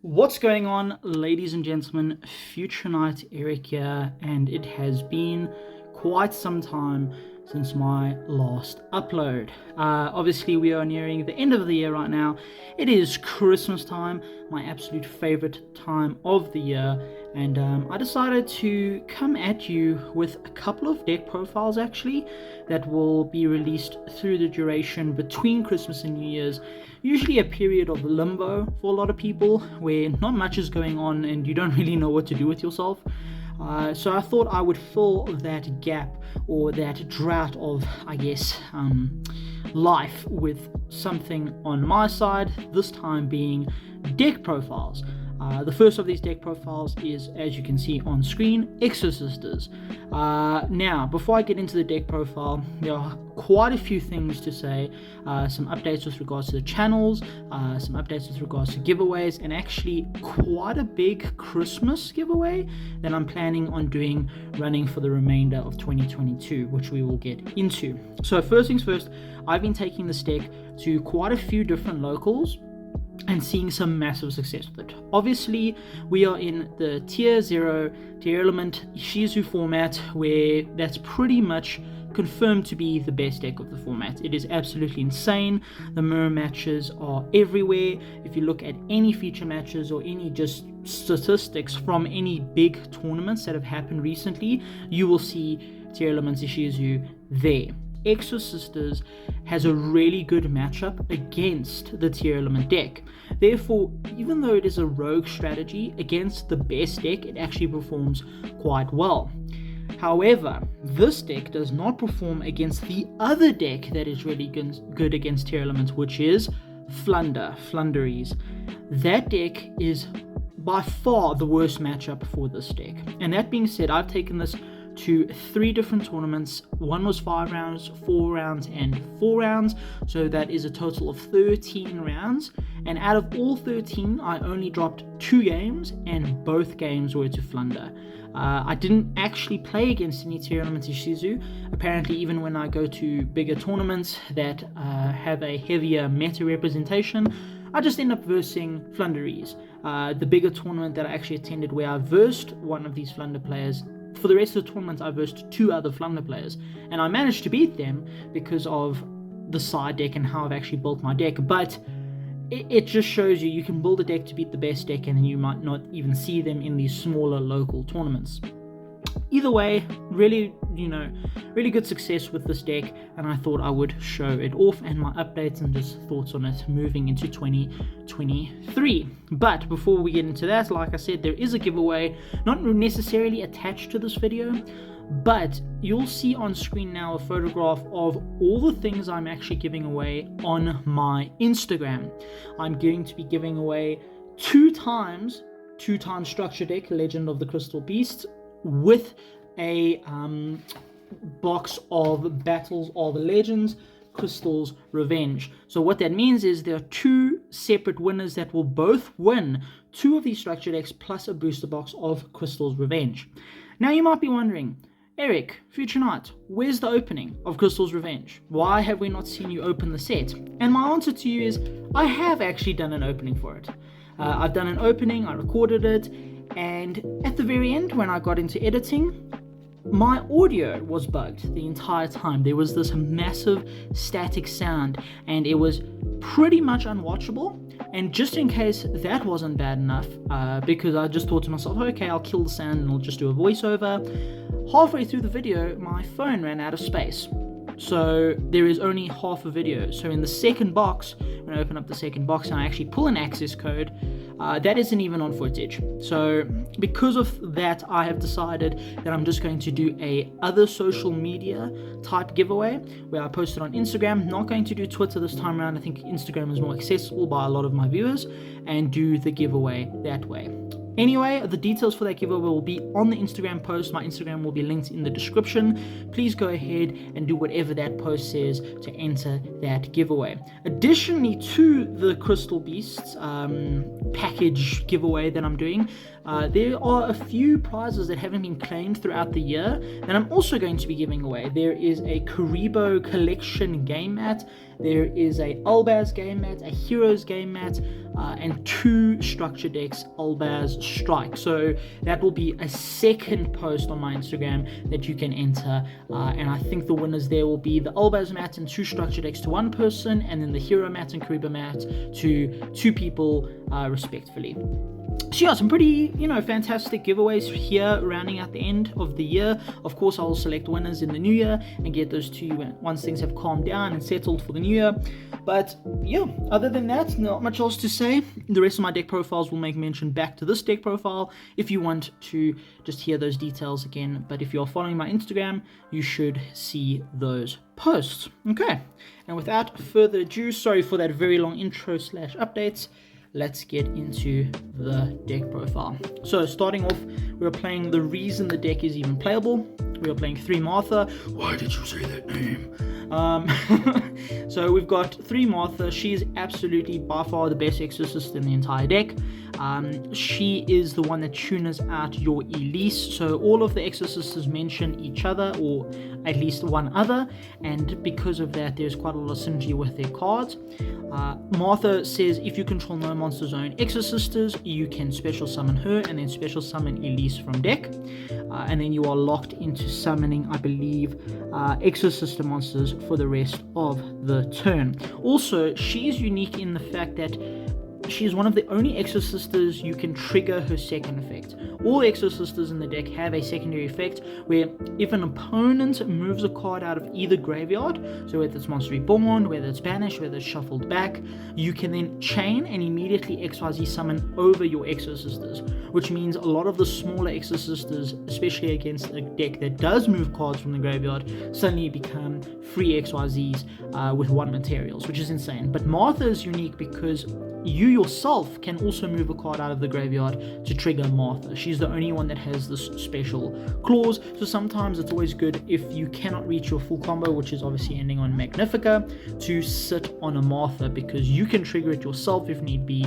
What's going on, ladies and gentlemen? Future Knight Eric here, and it has been quite some time since my last upload. Obviously, we are nearing the end of the year right now. It is Christmas time, my absolute favorite time of the year, and I decided to come at you with a couple of deck profiles actually that will be released through the duration between Christmas and New Year's. Usually a period of limbo for a lot of people where not much is going on and you don't really know what to do with yourself. So I thought I would fill that gap or that drought of, life with something on my side, this time being deck profiles. The first of these deck profiles is, as you can see on screen, Exosisters. Now, before I get into the deck profile, there are quite a few things to say. Some updates with regards to the channels, some updates with regards to giveaways, and actually quite a big Christmas giveaway that I'm planning on running for the remainder of 2022, which we will get into. So first things first, I've been taking this deck to quite a few different locals and seeing some massive success with it. Obviously, we are in the Tier 0 Tearlament Ishizu format, where that's pretty much confirmed to be the best deck of the format. It is absolutely insane. The mirror matches are everywhere. If you look at any feature matches or any just statistics from any big tournaments that have happened recently, you will see Tearlament Ishizu there. Exosisters has a really good matchup against the Tearlament deck. Therefore, even though it is a rogue strategy against the best deck, it actually performs quite well. However, this deck does not perform against the other deck that is really good against Tearlaments, which is Floowandereeze. That deck is by far the worst matchup for this deck. And that being said, I've taken this to 3 different tournaments. One was 5 rounds, 4 rounds, and 4 rounds. So that is a total of 13 rounds. And out of all 13, I only dropped 2 games, and both games were to Flunder. I didn't actually play against any Tearlament Ishizu. Apparently, even when I go to bigger tournaments that have a heavier meta representation, I just end up versing Floowandereeze. The bigger tournament that I actually attended, where I versed one of these Flunder players, for the rest of the tournament I versed 2 other Flunder players, and I managed to beat them because of the side deck and how I've actually built my deck. But it just shows you can build a deck to beat the best deck, and then you might not even see them in these smaller local tournaments. Either way, really good success with this deck, and I thought I would show it off and my updates and just thoughts on it moving into 2023. But before we get into that, like I said, there is a giveaway, not necessarily attached to this video, but you'll see on screen now a photograph of all the things I'm actually giving away on my Instagram. I'm going to be giving away 2 times Structure Deck Legend of the Crystal Beasts with a box of Battles of Legends Crystal's Revenge. So what that means is there are 2 separate winners that will both win 2 of these structure decks plus a booster box of Crystal's Revenge. Now you might be wondering, Eric, Future Knight, where's the opening of Crystal's Revenge? Why have we not seen you open the set? And my answer to you is, I have actually done an opening for it. I've done an opening, I recorded it, and at the very end when I got into editing, my audio was bugged the entire time. There was this massive static sound and it was pretty much unwatchable. And just in case that wasn't bad enough, because I just thought to myself, okay, I'll kill the sound and I'll just do a voiceover. Halfway through the video, my phone ran out of space. So there is only half a video. So in the second box, when I open up the second box and I actually pull an access code, that isn't even on footage. So because of that, I have decided that I'm just going to do a other social media type giveaway where I post it on Instagram. Not going to do Twitter this time around. I think Instagram is more accessible by a lot of my viewers, and do the giveaway that way. Anyway, the details for that giveaway will be on the Instagram post. My Instagram will be linked in the description. Please go ahead and do whatever that post says to enter that giveaway. Additionally to the Crystal Beasts package giveaway that I'm doing, there are a few prizes that haven't been claimed throughout the year that I'm also going to be giving away. There is a Karibo collection game mat, there is a Albaz game mat, a Heroes game mat, and 2 structure decks Albaz Strike. So that will be a second post on my Instagram that you can enter, and I think the winners there will be the Albaz mat and 2 structure decks to 1 person, and then the Hero mat and Kariba mat to 2 people respectively. So yeah, some pretty, fantastic giveaways here rounding out the end of the year. Of course, I'll select winners in the new year and get those to you once things have calmed down and settled for the new year. But yeah, other than that, not much else to say. The rest of my deck profiles will make mention back to this deck profile if you want to just hear those details again. But if you're following my Instagram, you should see those posts. Okay, and without further ado, sorry for that very long intro / updates. Let's get into the deck profile. So starting off, we're playing the reason the deck is even playable. We are playing 3 Martha. Why did you say that name? So we've got 3 Martha. She's absolutely by far the best Exorcist in the entire deck. She is the one that tunes out your Elise. So all of the Exosisters mention each other, or at least one other, and because of that, there's quite a lot of synergy with their cards. Martha says if you control no monster's own Exosisters, you can special summon her and then special summon Elise from deck, and then you are locked into summoning, I believe, Exosister monsters for the rest of the turn. Also, she's unique in the fact that she's one of the only Exosisters you can trigger her second effect. All Exosisters in the deck have a secondary effect where if an opponent moves a card out of either graveyard, so whether it's Monster Reborn, whether it's banished, whether it's shuffled back, you can then chain and immediately XYZ summon over your Exosisters, which means a lot of the smaller Exosisters, especially against a deck that does move cards from the graveyard, suddenly become free XYZs with 1 materials, which is insane. But Martha is unique because you yourself can also move a card out of the graveyard to trigger Martha. She's the only one that has this special clause, so sometimes it's always good if you cannot reach your full combo, which is obviously ending on Magnifica, to sit on a Martha, because you can trigger it yourself if need be.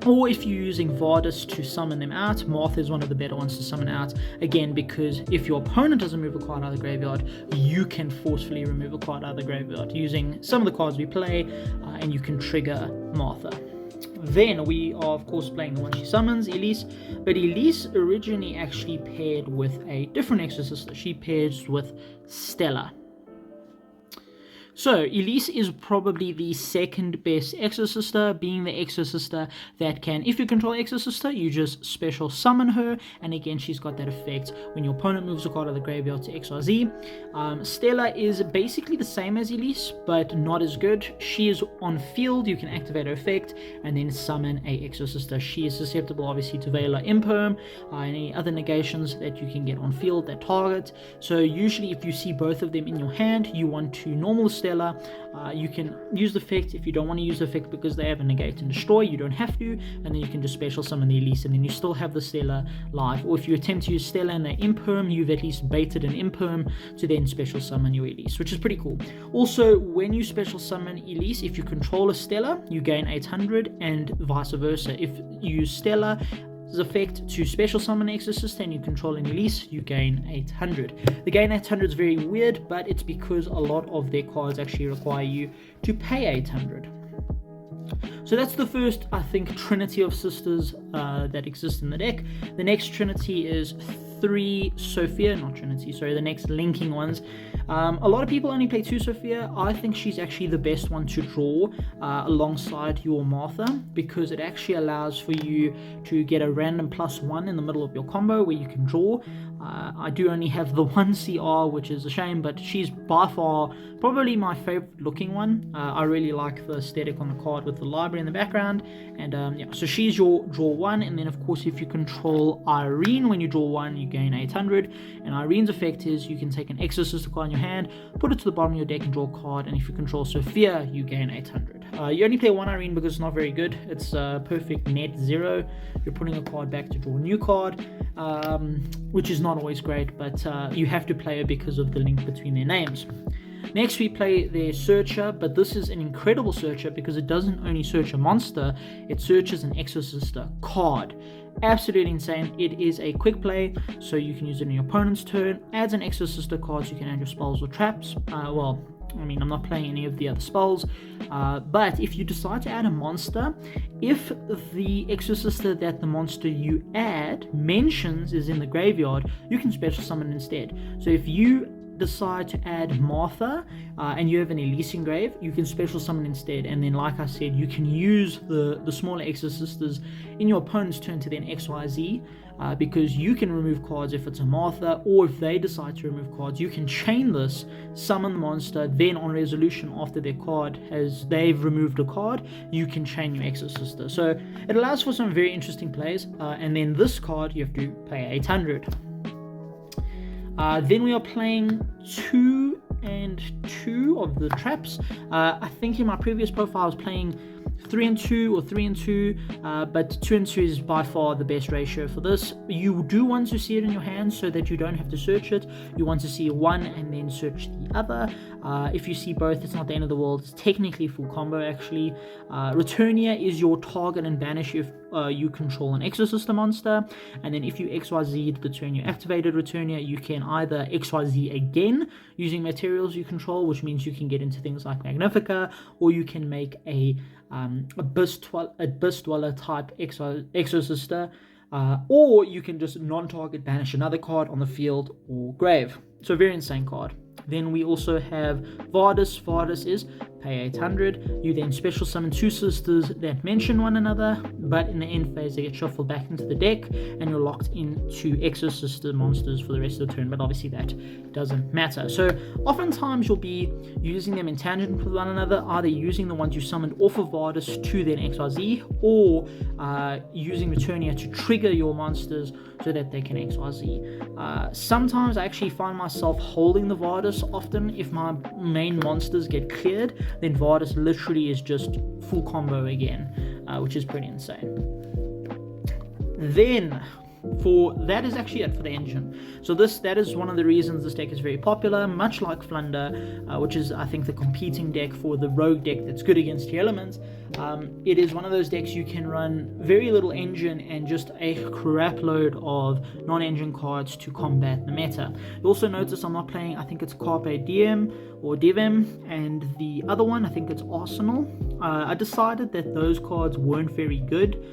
Or if you're using Vardis to summon them out, Martha is one of the better ones to summon out, again, because if your opponent doesn't move a card out of the graveyard, you can forcefully remove a card out of the graveyard using some of the cards we play, and you can trigger Martha. Then we are, of course, playing the one she summons, Elise, but Elise originally actually paired with a different Exorcist. She pairs with Stella. So, Elise is probably the second best Exosister, being the Exosister that can, if you control Exosister, you just special summon her, and again, she's got that effect when your opponent moves a card out of the graveyard to XYZ. Stella is basically the same as Elise, but not as good. She is on field, you can activate her effect, and then summon a Exosister. She is susceptible, obviously, to Veiler Imperm, and any other negations that you can get on field that target. So, usually, if you see both of them in your hand, you want to normal Stella. You can use the effect. If you don't want to use the effect because they have a negate and destroy, you don't have to, and then you can just special summon the Elise, and then you still have the Stella live. Or if you attempt to use Stella and they Imperm, you've at least baited an Imperm to then special summon your Elise, which is pretty cool. Also, when you special summon Elise, if you control a Stella, you gain 800, and vice versa. If you use Stella effect to special summon Exosist and you control an Elise, you gain 800. The gain 800 is very weird, but it's because a lot of their cards actually require you to pay 800. So that's the first, I think, trinity of sisters that exist in the deck. The next trinity is 3 Sophia, not trinity, sorry, the next linking ones. A lot of people only play 2 Sophia. I think she's actually the best one to draw alongside your Martha, because it actually allows for you to get a random +1 in the middle of your combo where you can draw. I do only have the 1 CR, which is a shame, but she's by far probably my favorite looking one. I really like the aesthetic on the card with the library in the background, and yeah, so she's your draw 1, and then of course if you control Irene, when you draw 1 you gain 800, and Irene's effect is you can take an Exorcist card in your hand, put it to the bottom of your deck and draw a card, and if you control Sophia you gain 800. You only play 1 Irene because it's not very good. It's perfect net 0. You're putting a card back to draw a new card, which is not always great, but you have to play it because of the link between their names. Next we play their Searcher, but this is an incredible Searcher because it doesn't only search a monster, it searches an Exosister card. Absolutely insane. It is a quick play, so you can use it in your opponent's turn, adds an Exosister card so you can add your spells or traps, I mean, I'm not playing any of the other spells, but if you decide to add a monster, if the Exosister that the monster you add mentions is in the graveyard, you can special summon instead. So if you decide to add Martha and you have an Elise Grave, you can special summon instead, and then like I said, you can use the smaller Exosisters in your opponent's turn to then XYZ, because you can remove cards if it's a Martha, or if they decide to remove cards, you can chain this, summon the monster, then on resolution after their card has they've removed a card, you can chain your Exosister. So it allows for some very interesting plays, and then this card you have to pay 800. Then we are playing 2 and 2 of the traps. I think in my previous profile I was playing 3 and 2 or 3 and 2, but 2 and 2 is by far the best ratio for this. You do want to see it in your hand so that you don't have to search it. You want to see one and then search the other. If you see both, it's not the end of the world. It's technically full combo actually. Returnia is your target and banish if you control an Exosister monster, and then if you XYZ the turn you activated Returnia, you can either XYZ again using materials you control, which means you can get into things like Magnifica, or you can make a Abyss Dweller type Exosister, or you can just non-target banish another card on the field or grave. So very insane card. Then we also have Vardis. Vardis is pay 800. You then special summon 2 sisters that mention one another, but in the end phase they get shuffled back into the deck, and you're locked into Exosister monsters for the rest of the turn, but obviously that doesn't matter. So oftentimes you'll be using them in tangent with one another, either using the ones you summoned off of Vardis to then XYZ, or using Returnia to trigger your monsters so that they can XYZ. Sometimes I actually find myself holding the Vardis often. If my main monsters get cleared, then Vardis literally is just full combo again, which is pretty insane. Then that is actually it for the engine. So that is one of the reasons this deck is very popular, much like Flunder, which is I think the competing deck for the rogue deck that's good against Tearlaments. It is one of those decks you can run very little engine and just a crap load of non-engine cards to combat the meta. You also notice I'm not playing, I think it's Carpe Diem or Divem, and the other one I think it's Arsenal. I decided that those cards weren't very good.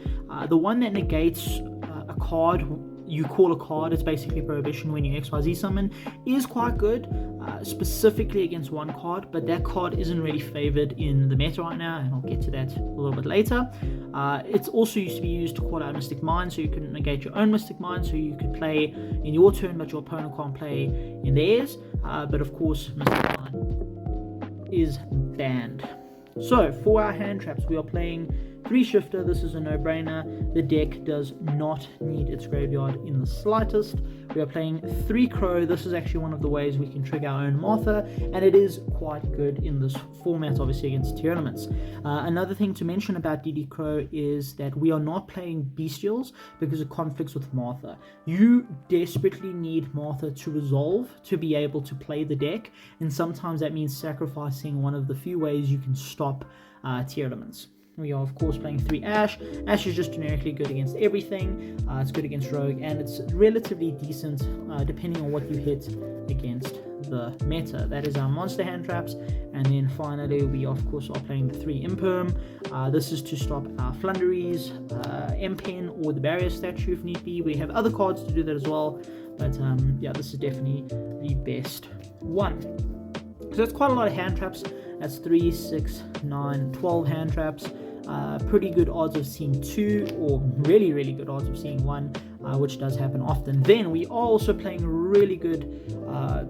The one that negates a card you call a card, it's basically Prohibition when you XYZ summon, is quite good, specifically against one card, but that card isn't really favored in the meta right now, and I'll get to that a little bit later. It's also used to be used to call out Mystic Mine, so you can negate your own Mystic Mine, so you could play in your turn, but your opponent can't play in theirs, but of course Mystic Mine is banned. So for our hand traps, we are playing 3 Shifter. This is a no-brainer. The deck does not need its graveyard in the slightest. We are playing 3 Crow. This is actually one of the ways we can trigger our own Martha, and it is quite good in this format, obviously against Tearlaments. Another thing to mention about DD Crow is that we are not playing Bestials because it conflicts with Martha. You desperately need Martha to resolve to be able to play the deck, and sometimes that means sacrificing one of the few ways you can stop Tearlaments. We are of course playing 3 Ash. Ash is just generically good against everything. It's good against Rogue, and it's relatively decent depending on what you hit against the meta. That is our monster hand traps. And then finally we of course are playing the 3 Imperm. This is to stop our Floowandereeze, M-Pen, or the Barrier Statue if need be. We have other cards to do that as well, but yeah, this is definitely the best one. So that's quite a lot of hand traps. That's 3, 6, 9, 12 hand traps. Pretty good odds of seeing 2, or really, really good odds of seeing 1, which does happen often. Then we are also playing really good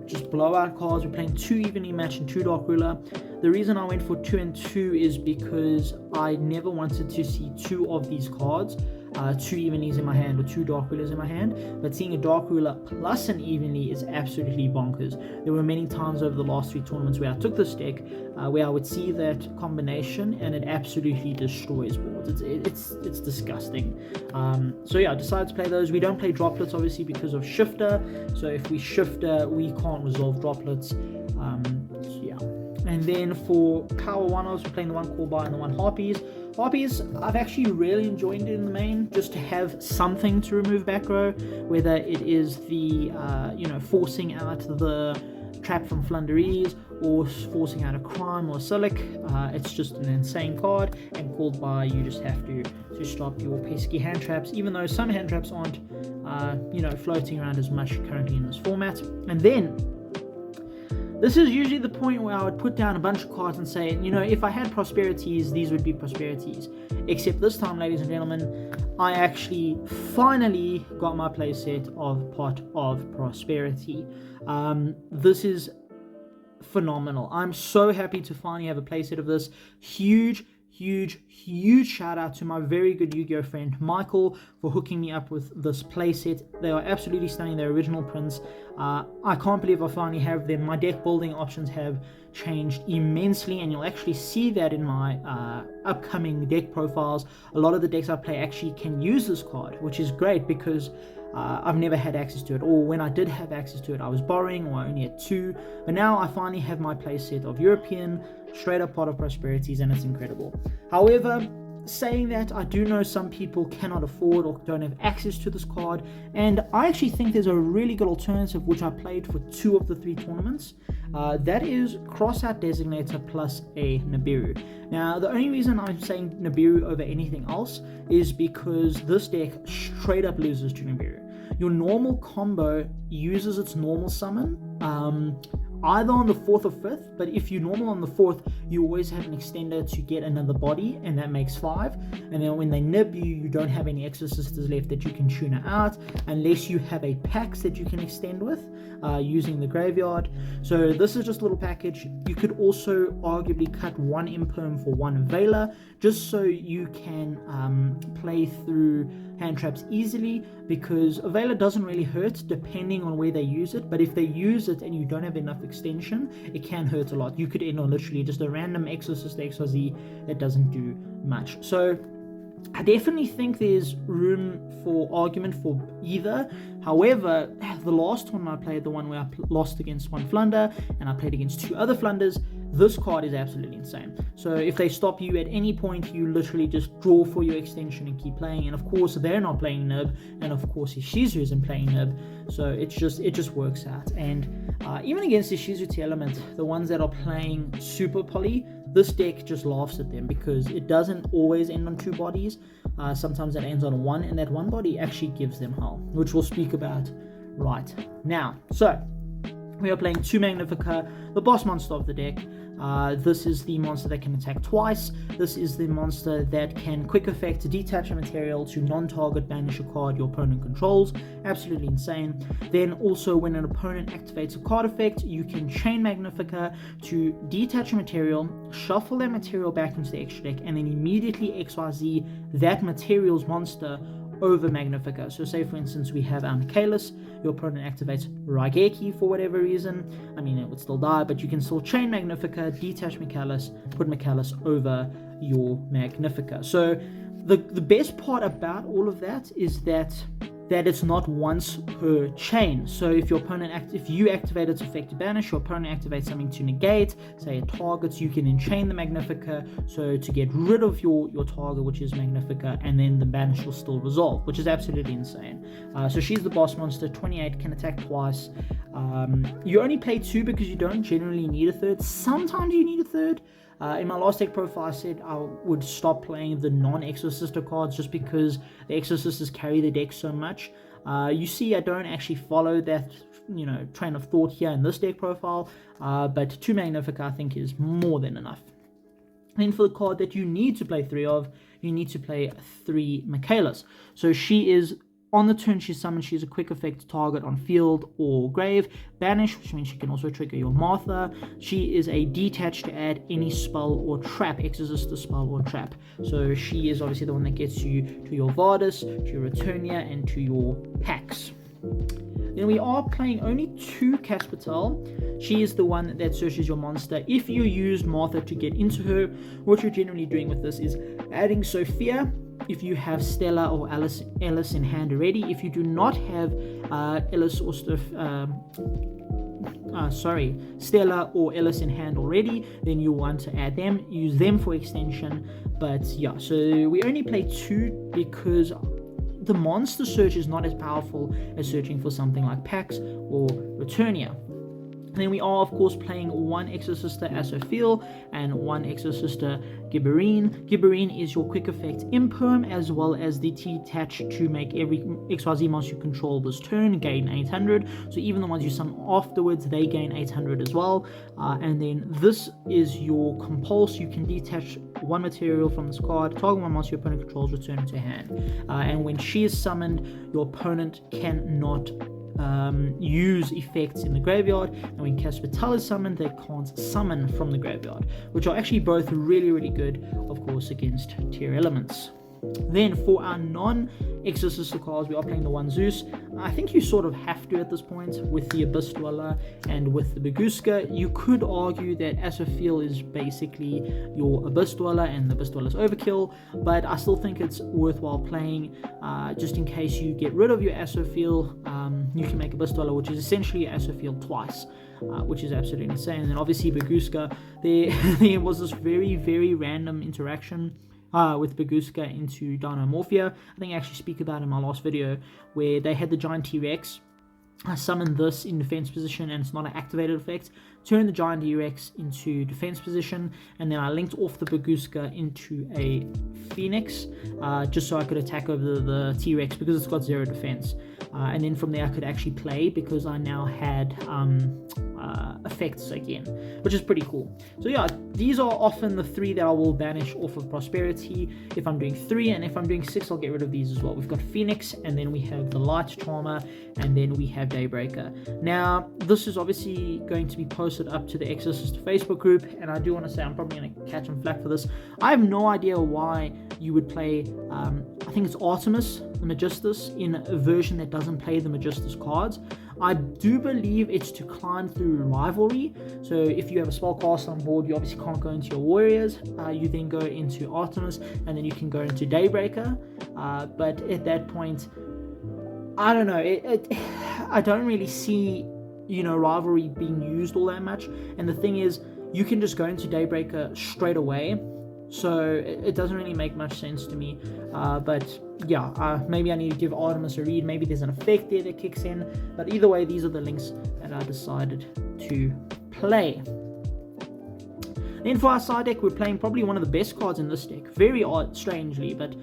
just blowout cards. We're playing 2 Evenly Matched and 2 Dark Ruler. The reason I went for 2 and 2 is because I never wanted to see 2 of these cards. 2 Evenlies in my hand or 2 Dark Rulers in my hand, but seeing a Dark Ruler plus an Evenly is absolutely bonkers. There were many times over the last 3 tournaments where I took this deck where I would see that combination and it absolutely destroys boards. It's disgusting. So yeah, I decided to play those. We don't play droplets obviously because of Shifter, so if we Shifter we can't resolve droplets. So yeah. And then for Power 1-offs, we're playing the 1 Callby and the 1 Harpies. Harpies, I've actually really enjoyed it in the main, just to have something to remove back row, whether it is the, forcing out the Trap from Floowandereeze, or forcing out a Crime or a Silic. It's just an insane card, and called by, you just have to stop your pesky hand traps, even though some hand traps aren't floating around as much currently in this format. And then this is usually the point where I would put down a bunch of cards and say, if I had Prosperities, these would be Prosperities. Except this time, ladies and gentlemen, I actually finally got my playset of Pot of Prosperity. This is phenomenal. I'm so happy to finally have a playset of this. Huge shout out to my very good Yu-Gi-Oh friend Michael for hooking me up with this playset. They are absolutely stunning. They're original prints. I can't believe I finally have them. My deck building options have changed immensely, and you'll actually see that in my upcoming deck profiles. A lot of the decks I play actually can use this card, which is great because I've never had access to it, or when I did have access to it I was borrowing, or I only had 2, but now I finally have my playset of European straight up Pot of Prosperities, and it's incredible. However, saying that, I do know some people cannot afford or don't have access to this card, and I actually think there's a really good alternative which I played for 2 of the 3 tournaments. That is Crossout Designator plus a Nibiru. Now, the only reason I'm saying Nibiru over anything else is because this deck straight up loses to Nibiru. Your normal combo uses its normal summon either on the 4th or 5th, but if you normal on the 4th, you always have an extender to get another body, and that makes 5, and then when they nib you, you don't have any Exosisters left that you can tune out, unless you have a Pax that you can extend with, using the graveyard. So this is just a little package. You could also arguably cut 1 Imperm for 1 Veiler, just so you can play through hand traps easily, because a Veiler doesn't really hurt depending on where they use it, but if they use it and you don't have enough extension, it can hurt a lot. You could end on literally just a random Exosister XYZ that doesn't do much. So I definitely think there's room for argument for either. However, the last one I played, the one where I lost against one Flunder and I played against 2 other Flunders, this card is absolutely insane. So if they stop you at any point, you literally just draw for your extension and keep playing. And of course, they're not playing Nib, and of course, Ishizu isn't playing Nib. So it just works out. And even against Ishizu Tearlament, the ones that are playing Super Poly, this deck just laughs at them because it doesn't always end on 2 bodies. Sometimes it ends on 1, and that 1 body actually gives them hell, which we'll speak about right now. So we are playing 2 Magnifica, the boss monster of the deck. This is the monster that can attack twice. This is the monster that can quick effect detach a material to non-target banish a card your opponent controls. Absolutely insane. Then also when an opponent activates a card effect, you can chain Magnifica to detach a material, shuffle that material back into the extra deck, and then immediately XYZ that material's monster over Magnifica. So say for instance we have Michaelis, your opponent activates Raigeki for whatever reason. I mean, it would still die, but you can still chain Magnifica, detach Michaelis, put Michaelis over your Magnifica. So the best part about all of that is that it's not once per chain. So if your opponent if you activate its effect to banish, your opponent activates something to negate, say it targets, you can then chain the Magnifica so to get rid of your target, which is Magnifica, and then the banish will still resolve, which is absolutely insane. So she's the boss monster, 28, can attack twice. You only play 2 because you don't generally need a 3rd. Sometimes you need a 3rd. In my last deck profile, I said I would stop playing the non-Exosister cards just because the Exosisters carry the deck so much. You see, I don't actually follow that, train of thought here in this deck profile, but 2 Magnifica I think is more than enough. And for the card that you need to play 3 of, you need to play 3 Michaelis. So she is, on the turn she summons, she's a quick effect target on field or grave. Banish, which means she can also trigger your Martha. She is a detach to add any spell or trap, Exosister spell or trap. So she is obviously the one that gets you to your Vardis, to your Eternia, and to your Pax. Then we are playing only 2 Caspatel. She is the one that searches your monster. If you used Martha to get into her, what you're generally doing with this is adding Sophia, if you have Stella or Ellis in hand already. If you do not have Stella or Ellis in hand already, then you want to add them, use them for extension. But yeah, so we only play 2 because the monster search is not as powerful as searching for something like Pax or Eternia. Then we are, of course, playing one Exosister Asophiel and one Exosister Gibberine. Gibberine is your quick effect Imperm, as well as the T-Attach to make every XYZ monster you control this turn gain 800. So even the ones you summon afterwards, they gain 800 as well. And then this is your Compulse. You can detach one material from this card, target one monster your opponent controls, return it to hand. And when she is summoned, your opponent cannot use effects in the graveyard, and when Caspatel is summoned, they can't summon from the graveyard, which are actually both really, really good, of course, against Tearlaments. Then for our non-Exosister cards, we are playing the one Zeus. I think you sort of have to at this point with the Abyss Dweller and with the Baguska. You could argue that Asophiel is basically your Abyss Dweller and the Abyss Dweller's overkill, but I still think it's worthwhile playing just in case you get rid of your Asophiel. You can make Abyss Dweller, which is essentially Asophiel twice, which is absolutely insane. And then obviously Baguska, there was this very, very random interaction with Baguska into Dinomorphia. I think I actually speak about it in my last video, where they had the giant T-Rex. I summoned this in defense position, and it's not an activated effect. Turn the giant T-Rex into defense position, and then I linked off the Baguska into a Phoenix, just so I could attack over the T-Rex because it's got 0 defense. And then from there I could actually play because I now had effects again, which is pretty cool. So yeah, these are often the 3 that I will banish off of Prosperity. If I'm doing 3, and if I'm doing 6, I'll get rid of these as well. We've got Phoenix, and then we have the Light Charmer, and then we have Daybreaker. Now, this is obviously going to be posted up to the Exosister Facebook group, and I do want to say I'm probably going to catch some flack for this. I have no idea why you would play, I think it's Artemis, the Magistus, in a version that doesn't play the Magistus cards. I do believe it's to climb through rivalry. So if you have a spellcaster on board, you obviously can't go into your warriors. You then go into Artemis, and then you can go into Daybreaker. But at that point, I don't know. I don't really see, rivalry being used all that much. And the thing is, you can just go into Daybreaker straight away. So it doesn't really make much sense to me. But yeah, maybe I need to give Artemis a read. Maybe there's an effect there that kicks in. But either way, these are the links that I decided to play. Then for our side deck, we're playing probably one of the best cards in this deck. Very odd, strangely, but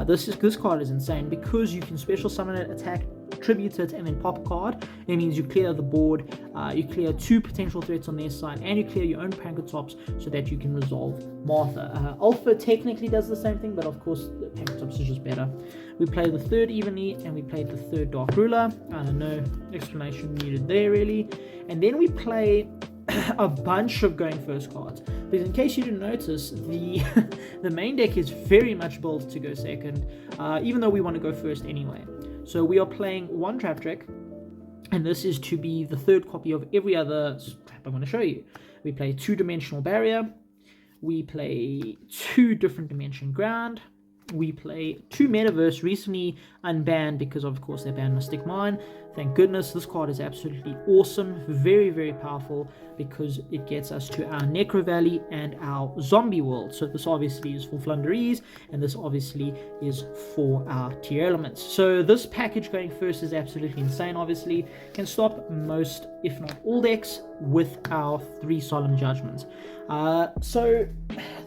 this card is insane because you can special summon it, attack, tribute it, and then pop a card. It means you clear the board, you clear 2 potential threats on their side, and you clear your own Pankatops so that you can resolve Martha. Alpha technically does the same thing, but of course the Pankatops is just better. We play the 3rd Evenly, and we played the 3rd Dark Ruler. No explanation needed there really. And then we play a bunch of going first cards, because in case you didn't notice, the main deck is very much built to go second, even though we want to go first anyway. So we are playing one Trap Trick, and this is to be the 3rd copy of every other trap I'm going to show you. We play 2-dimensional Barrier, we play 2 different dimension Ground, we play 2 Metaverse, recently unbanned because of course they banned Mystic Mine. Thank goodness. This card is absolutely awesome, very, very powerful, because it gets us to our Necro Valley and our Zombie World. So this obviously is for Floowandereeze, and this obviously is for our Tearlaments. So this package going first is absolutely insane, obviously. Can stop most, if not all decks, with our 3 Solemn Judgments. So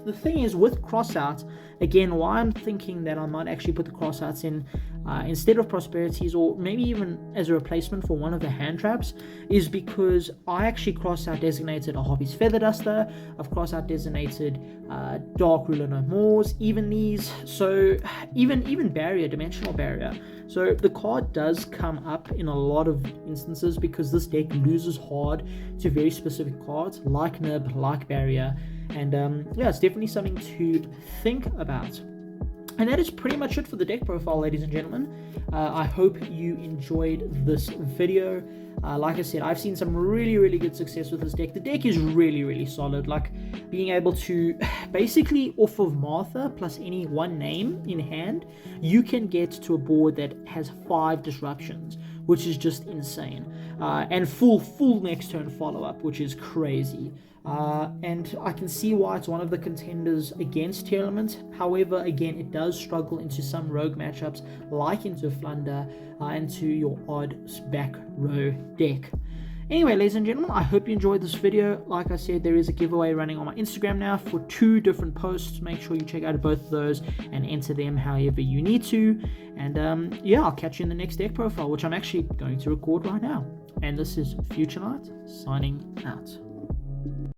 the thing is, with Crossout, again, why I'm thinking that I might actually put the Crossouts in instead of Prosperities, or maybe even as a replacement for one of the hand traps, is because I actually Crossout designated a Hobby's Feather Duster, I've Crossout designated Dark Ruler No Mores, Evenlies, so even Barrier, Dimensional Barrier. So the card does come up in a lot of instances because this deck loses hard to very specific cards like Nib, like Barrier, and yeah, it's definitely something to think about. And that is pretty much it for the deck profile, ladies and gentlemen. I hope you enjoyed this video. Like I said, I've seen some really, really good success with this deck. The deck is really, really solid. Like, being able to, basically off of Martha plus any one name in hand, you can get to a board that has 5 disruptions, which is just insane. And full next turn follow-up, which is crazy. And I can see why it's one of the contenders against Tearlaments. However, again, it does struggle into some rogue matchups, like into Flunder, and to your odd back row deck. Anyway, ladies and gentlemen, I hope you enjoyed this video. Like I said, there is a giveaway running on my Instagram now for 2 different posts. Make sure you check out both of those and enter them however you need to. And yeah, I'll catch you in the next deck profile, which I'm actually going to record right now. And this is Future Light signing out.